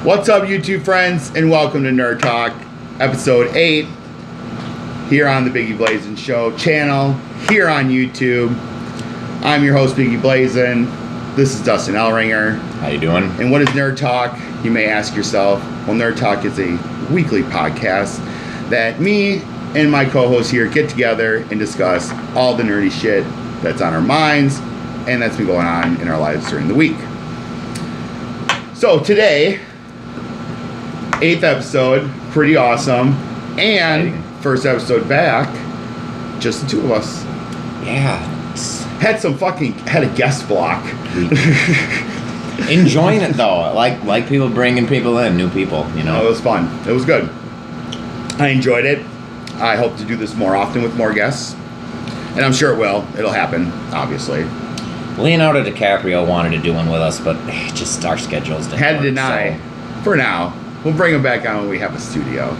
What's up, YouTube friends, and welcome to Nerd Talk, Episode 8, here on the Biggieblazzin Show channel, here on YouTube. I'm your host, Biggieblazzin. This is Dustin Ellringer. How you doing? And what is Nerd Talk? You may ask yourself. Well, Nerd Talk is a weekly podcast that me and my co-host here get together and discuss all the nerdy shit that's on our minds and that's been going on in our lives during the week. So today, 8th episode, pretty awesome, and first episode back, just the two of us. Yeah. Had a guest block. Enjoying it though, like people bringing people in, new people, you know. It was fun. It was good. I enjoyed it. I hope to do this more often with more guests, and I'm sure it will. It'll happen, obviously. Leonardo DiCaprio wanted to do one with us, but just our schedules didn't Had to work, deny. so. For now. We'll bring him back on when we have a studio.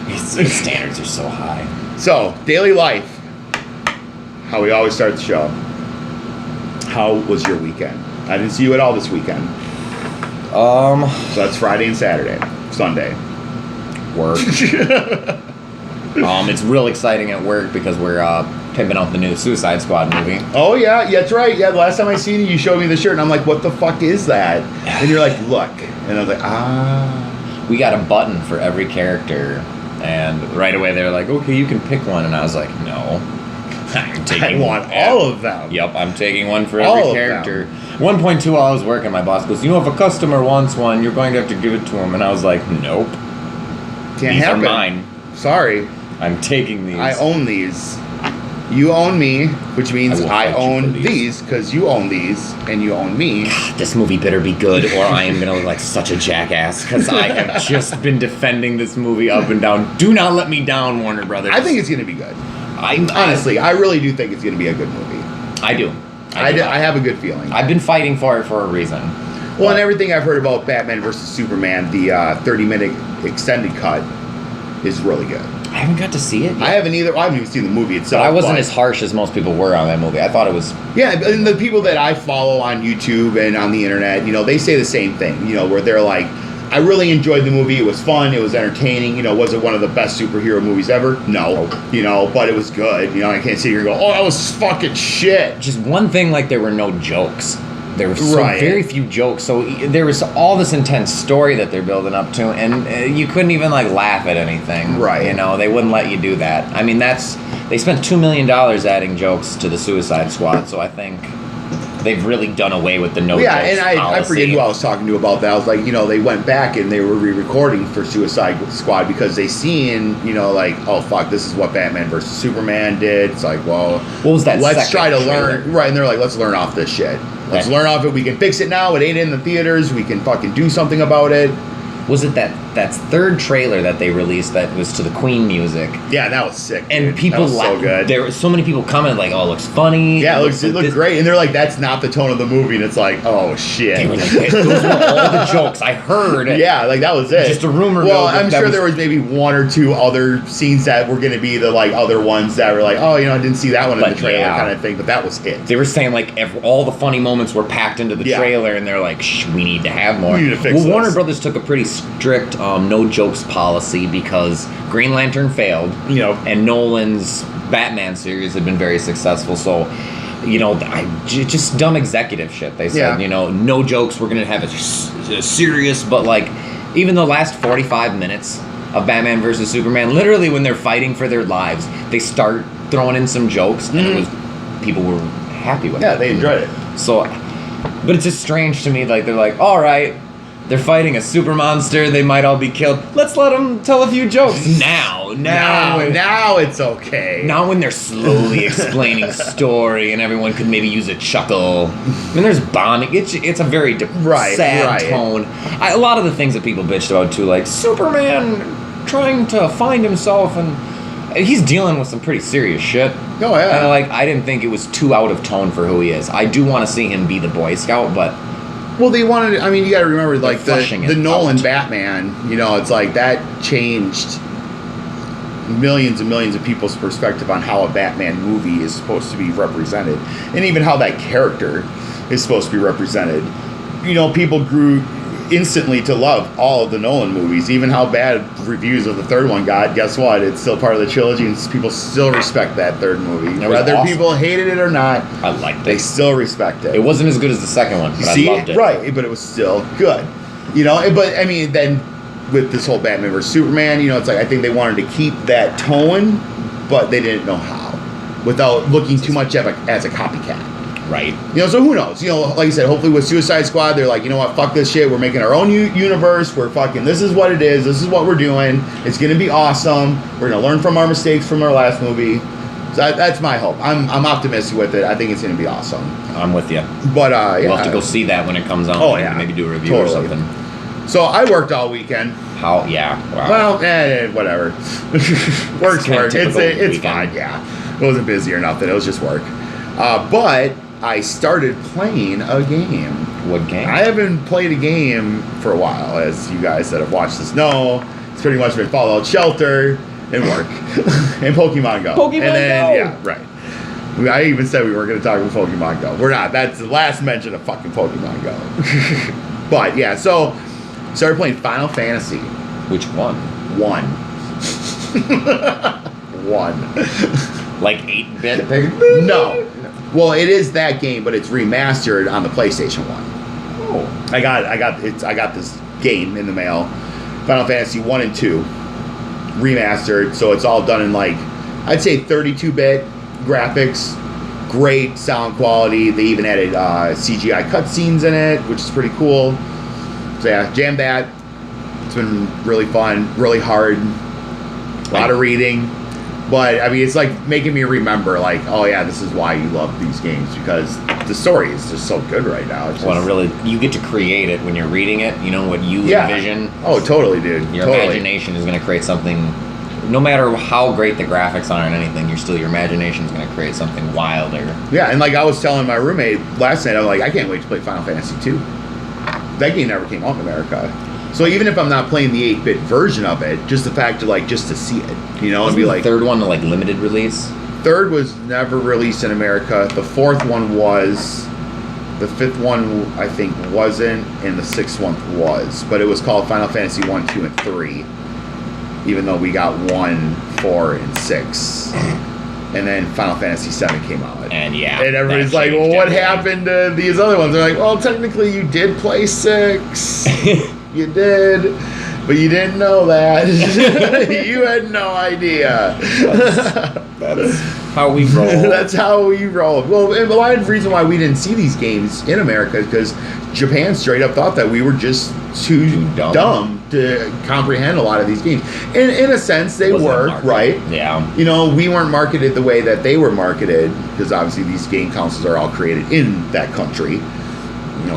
His standards are so high. So, daily life. How we always start the show. How was your weekend? I didn't see you at all this weekend. So that's Friday and Saturday. Sunday. Work. It's real exciting at work because we're pimping out the new Suicide Squad movie. Oh yeah, that's right. Yeah, the last time I seen you showed me the shirt, and I'm like, what the fuck is that? And you're like, look. And I was like, We got a button for every character, and right away they were like, okay, you can pick one, and I was like, no. I want all of them. Yep, I'm taking one for every character. 1.2 while I was working, my boss goes, if a customer wants one, you're going to have to give it to him. And I was like, nope. Can't these happen. Are mine. Sorry. I'm taking these. I own these. You own me, which means I own these, because you own these, and you own me. This movie better be good, or I am going to look like such a jackass, because I have just been defending this movie up and down. Do not let me down, Warner Brothers. I think it's going to be good. Honestly, I really do think it's going to be a good movie. I do. I have a good feeling. I've been fighting for it for a reason. Well, and everything I've heard about Batman vs. Superman, the 30-minute extended cut, is really good. I haven't got to see it yet. I haven't either. I haven't even seen the movie itself. But I wasn't as harsh as most people were on that movie. I thought it was... Yeah, and the people that I follow on YouTube and on the internet, they say the same thing, where they're like, I really enjoyed the movie. It was fun. It was entertaining. Was it one of the best superhero movies ever? No. But it was good. I can't sit here and go, oh, that was fucking shit. Just one thing, there were no jokes. There were very few jokes. So there was all this intense story that they're building up to, and you couldn't even, laugh at anything. Right. They wouldn't let you do that. I mean, they spent $2 million adding jokes to the Suicide Squad, so I think... They've really done away with the no jokes and I forget who I was talking to about that. I was like, they went back and they were re-recording for Suicide Squad because they seen, oh fuck, this is what Batman vs. Superman did. It's like, well, what was that? Let's try to learn, right? And they're like, let's learn off this shit. Let's learn off it. We can fix it now. It ain't in the theaters. We can fucking do something about it. Was it that third trailer that they released that was to the Queen music? Yeah, that was sick. And people so good. There were so many people commented like, "Oh, it looks funny." Yeah, it looked great. And they're like, "That's not the tone of the movie." And it's like, "Oh shit!" They were like, those were all the jokes I heard. Yeah, that was it. Just a rumor. Well, I'm sure there was maybe one or two other scenes that were going to be the other ones that were like, "Oh, I didn't see that one in the trailer," kind of thing. But that was it. They were saying all the funny moments were packed into the trailer, and they're like, "We need to have more." We need to fix this. Warner Brothers took a pretty strict no jokes policy because Green Lantern failed, and Nolan's Batman series had been very successful. So, just dumb executive shit. They said, no jokes. We're gonna have a serious, but even the last 45 minutes of Batman versus Superman, literally when they're fighting for their lives, they start throwing in some jokes, and people were happy with it. Yeah, they enjoyed it. So, but it's just strange to me. They're like, all right. They're fighting a super monster. They might all be killed. Let's let them tell a few jokes. Now it's okay. Now when they're slowly explaining story and everyone could maybe use a chuckle. I mean, there's bonding. It's a very sad tone. A lot of the things that people bitched about too, like Superman trying to find himself, and he's dealing with some pretty serious shit. Oh yeah. And I didn't think it was too out of tone for who he is. I do want to see him be the Boy Scout, but... Well, they wanted... I mean, you got to remember, the Nolan Batman, it's like that changed millions and millions of people's perspective on how a Batman movie is supposed to be represented, and even how that character is supposed to be represented. people grew instantly to love all of the Nolan movies, even how bad reviews of the third one got. Guess what? It's still part of the trilogy, and people still respect that third movie. Whether awesome. People hated it or not, I liked it. They still respect it. It wasn't as good as the second one, but See, I loved it. Right, but it was still good. But I mean, then with this whole Batman vs Superman, it's like I think they wanted to keep that tone, but they didn't know how, without looking too much as a copycat. Right. So who knows? Like I said, hopefully with Suicide Squad, they're like, you know what, fuck this shit. We're making our own universe. We're fucking, this is what it is. This is what we're doing. It's going to be awesome. We're going to learn from our mistakes from our last movie. So that's my hope. I'm optimistic with it. I think it's going to be awesome. I'm with you. But, yeah. We'll have to go see that when it comes out. Oh, yeah. Maybe do a review or something. So I worked all weekend. How? Yeah. Wow. Well, whatever. Work's work. It's fine, yeah. It wasn't busy or nothing. It was just work. But I started playing a game. What game? I haven't played a game for a while, as you guys that have watched this know. It's pretty much been Fallout Shelter and work and Pokemon Go. Go! Yeah, right. I even said we weren't going to talk about Pokemon Go. We're not. That's the last mention of fucking Pokemon Go. But yeah, so started playing Final Fantasy. Which one? One. Like 8-bit? No. Well, it is that game, but it's remastered on the PlayStation 1. Oh. I got this game in the mail, Final Fantasy 1 and 2, remastered. So it's all done in I'd say 32-bit graphics, great sound quality. They even added CGI cutscenes in it, which is pretty cool. So yeah, jammed that. It's been really fun, really hard, a lot of reading. But, I mean, it's making me remember, oh, yeah, this is why you love these games, because the story is just so good right now. It's just, you get to create it when you're reading it. You know what you envision. Oh, totally, dude. Your imagination is going to create something. No matter how great the graphics are and anything, your imagination is going to create something wilder. Yeah, and I was telling my roommate last night, I'm like, I can't wait to play Final Fantasy 2. That game never came out in America. So even if I'm not playing the 8-bit version of it, just the fact to just to see it, and be like, the third one to limited release. Third was never released in America. The fourth one was. The fifth one I think wasn't, and the sixth one was. But it was called Final Fantasy 1, 2, and 3. Even though we got 1, 4, and 6. And then Final Fantasy 7 came out. And and everybody's like, well, what happened to these other ones? They're like, well, technically you did play 6. You did, but you didn't know that. You had no idea. That's how we roll. That's how we roll. Well, a lot of the reason why we didn't see these games in America is because Japan straight up thought that we were just too dumb to comprehend a lot of these games. And in a sense, they were, right? Yeah. We weren't marketed the way that they were marketed, because obviously these game consoles are all created in that country.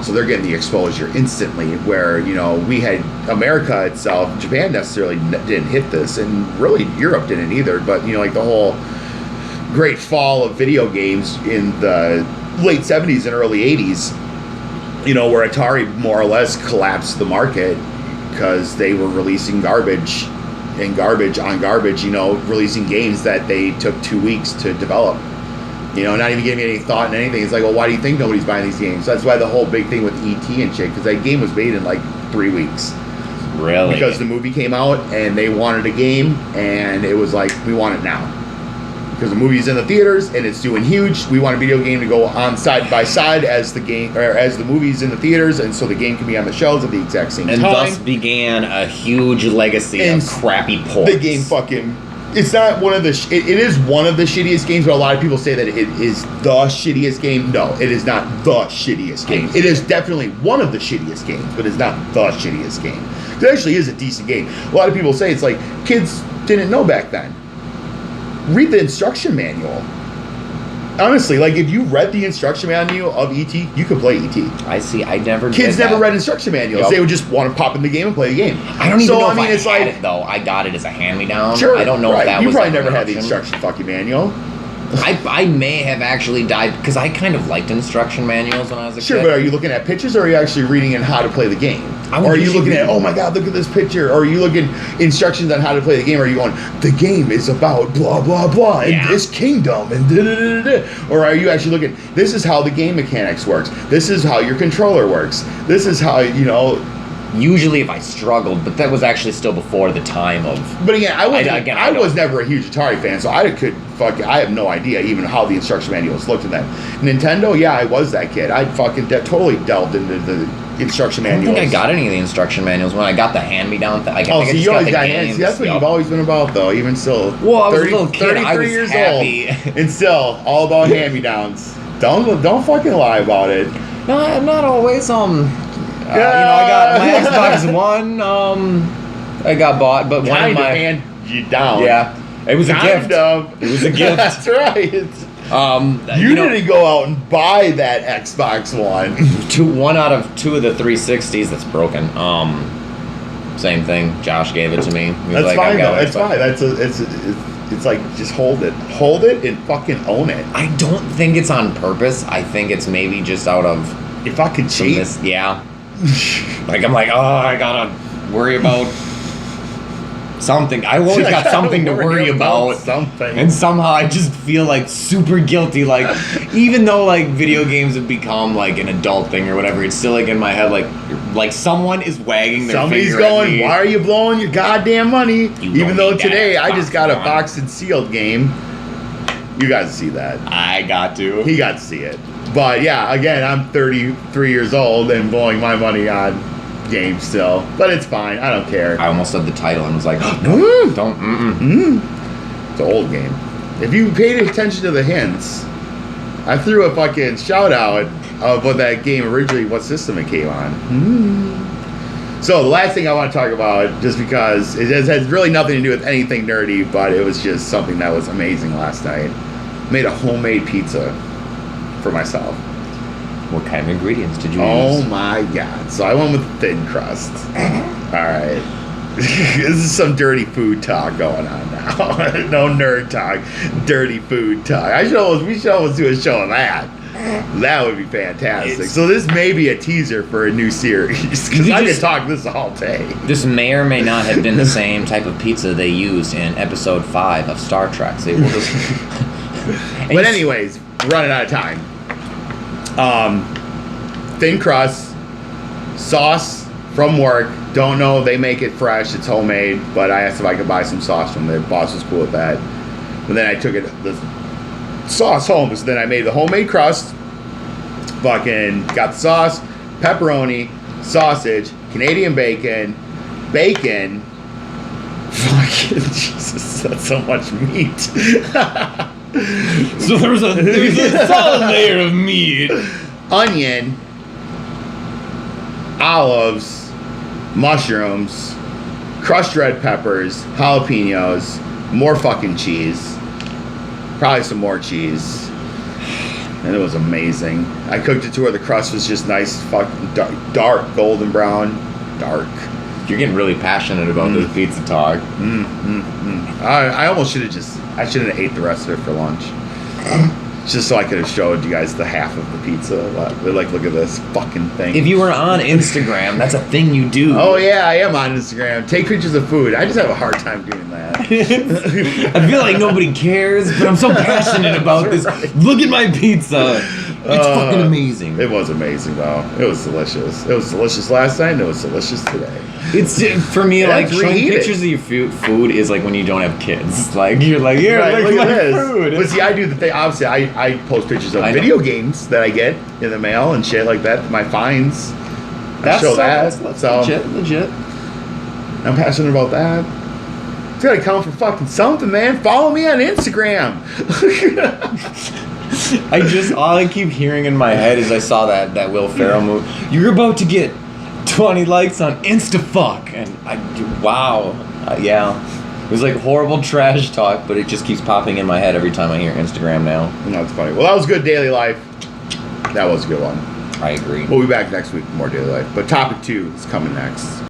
So they're getting the exposure instantly, where, we had America itself, Japan necessarily didn't hit this, and really Europe didn't either, but, the whole great fall of video games in the late 70s and early 80s, where Atari more or less collapsed the market because they were releasing garbage and garbage on garbage, releasing games that they took 2 weeks to develop. Not even giving any thought in anything. It's like, well, why do you think nobody's buying these games? So that's why the whole big thing with E.T. and shit, because that game was made in 3 weeks. Really? Because the movie came out and they wanted a game, and it was like, we want it now. Because the movie's in the theaters and it's doing huge. We want a video game to go on side by side as the game, or as the movie's in the theaters, and so the game can be on the shelves at the exact same time. And thus began a huge legacy of crappy ports. The game fucking. It's not one of the. It is one of the shittiest games, but a lot of people say that it is the shittiest game. No, it is not the shittiest game. It is definitely one of the shittiest games, but it's not the shittiest game. It actually is a decent game. A lot of people say it's like kids didn't know back then. Read the instruction manual. Honestly, if you read the instruction manual of E.T., you could play E.T. I see. I never. Kids never read instruction manuals. Yep. They would just want to pop in the game and play the game. I don't even know if I had it, though. I got it as a hand-me-down. Sure. I don't know if that was. You probably never had the instruction fucking manual. I may have actually died because I kind of liked instruction manuals when I was a Sure, kid. but are you looking at pictures or are you actually reading in how to play the game? Or are you looking at, oh my god, look at this picture? Or are you looking instructions on how to play the game? Or are you going, the game is about blah, blah, blah, in this kingdom, and da-da-da-da-da? Or are you actually looking, this is how the game mechanics works. This is how your controller works. This is how, Usually if I struggled, but that was actually still before the time of... But again, I was never a huge Atari fan, so I have no idea even how the instruction manuals looked in that. Nintendo, yeah, I was that kid. I totally delved into the instruction manuals. I don't think I got any of the instruction manuals when I got the hand-me-down thing. So you always got hands. See, that's what you've always been about, though, even still. Well, I was a little kid. 33 I was years happy. old, and still all about hand-me-downs. Don't fucking lie about it. No, not always. I got my Xbox One. I got bought, but one of my hand you down. Yeah, it was a gift. It was a gift. That's right. You didn't go out and buy that Xbox One. One out of two of the 360s that's broken. Same thing. Josh gave it to me. That's fine though. It's fine. It's like just hold it and fucking own it. I don't think it's on purpose. I think it's maybe just out of if I could cheat. Yeah. Like I'm like, I gotta worry about something. I always got something to worry about. Something. And somehow I just feel like super guilty. Like even though like video games have become like an adult thing or whatever, it's still like in my head like someone is wagging their Somebody's finger going, at me. why are you blowing your goddamn money? Even though today I just got a One. boxed and sealed game. You guys see that. I got to. He got to see it. But yeah, again, I'm 33 years old and blowing my money on games still. But it's fine. I don't care. I almost said the title and was like, no, don't. It's an old game. If you paid attention to the hints, I threw a fucking shout out of what that game originally, what system it came on. So the last thing I want to talk about, just because it has really nothing to do with anything nerdy, but it was just something that was amazing last night. Made a homemade pizza for myself. What kind of ingredients did you use? Oh my god. So I went with thin crust. Alright. This is some dirty food talk going on now. No nerd talk. Dirty food talk. We should almost do a show on that. That would be fantastic. So this may be a teaser for a new series. Because I could talk this all day. This may or may not have been the same type of pizza they used in episode 5 of Star Trek. So we'll just... But anyways, running out of time. Thin crust, sauce from work. Don't know, they make it fresh, it's homemade, but I asked if I could buy some sauce from there. Boss was cool with that. But then I took the sauce home, so then I made the homemade crust, fucking got the sauce, pepperoni, sausage, Canadian bacon, fucking Jesus, that's so much meat. So there's a solid layer of meat. Onion, olives, mushrooms, crushed red peppers, jalapenos, more fucking cheese, probably some more cheese, and it was amazing. I cooked it to where the crust was just nice, fucking dark golden brown, dark. You're getting really passionate about this pizza talk. I almost should have ate the rest of it for lunch. Just so I could have showed you guys the half of the pizza. Like, look at this fucking thing. If you were on Instagram, that's a thing you do. Oh yeah, I am on Instagram. Take pictures of food. I just have a hard time doing that. I feel like nobody cares, but I'm so passionate about this. Right. Look at my pizza. It's fucking amazing. It was amazing though. It was delicious. It was delicious last night and it was delicious today. It's for me like showing reheat pictures of your food is like when you don't have kids. Like you're like, here, right, look at my this. food. But see, I do the thing. Obviously, I post pictures of video games that I get in the mail and shit like that. My finds. I show that. That's so legit. I'm passionate about that. It's gotta count for fucking something, man. Follow me on Instagram. All I keep hearing in my head is I saw that Will Ferrell movie. You're about to get 20 likes on InstaFuck, and wow, yeah. It was like horrible trash talk, but it just keeps popping in my head every time I hear Instagram now. No, it's funny. Well, that was good daily life. That was a good one. I agree. We'll be back next week with more daily life. But topic 2 is coming next.